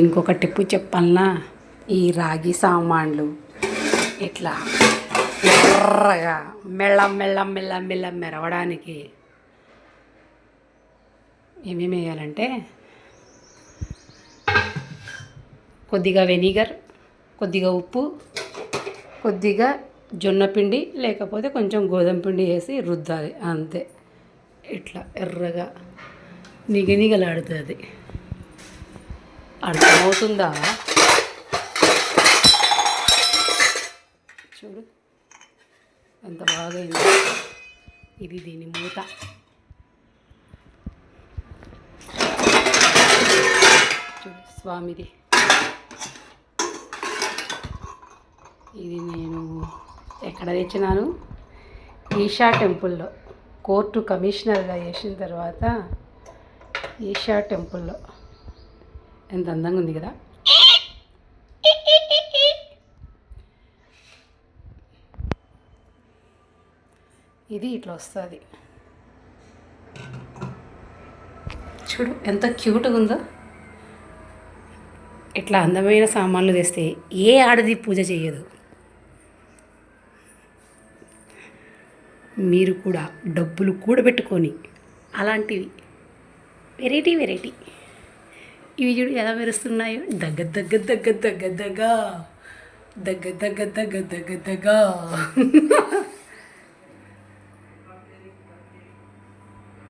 ఇంకొక టిప్పు చెప్పాలనా, ఈ రాగి సామాన్లు ఇట్లా ఎర్రగా మెళ్ళం మెళ్ళం మెళ్ళం మెళ్ళం మెరవడానికి ఏమేమి వేయాలంటే కొద్దిగా వెనిగర్, కొద్దిగా ఉప్పు, కొద్దిగా జొన్న పిండి లేకపోతే కొంచెం గోధుమ పిండి వేసి రుద్దాలి అంతే. ఇట్లా ఎర్రగా నిగనిగలాడుతుంది. అర్థమవుతుందా? చూడు ఎంత బాగా అయింది. ఇది దీని మూత. చూడు స్వామిది. ఇది నేను ఎక్కడ తెచ్చినాను? ఈషా టెంపుల్లో కోర్టు కమిషనర్గా చేసిన తర్వాత ఈషా టెంపుల్లో. ఎంత అందంగా ఉంది కదా. ఇది ఇట్లా వస్తుంది. చూడు ఎంత క్యూట్గా ఉందో. ఇట్లా అందమైన సామాన్లు తెస్తే ఏ ఆడది పూజ చేయదు. మీరు కూడా డబ్బులు కూడబెట్టుకొని అలాంటివి వెరైటీ ఇవి చూడు ఎలా మెరుస్తున్నాయో. దగ్గ దగ్గ దగ్గ దగ్గ దగ్గ దగ్గ దగ్గ దగ్గ దగ్గ దగ్గ దగ్గ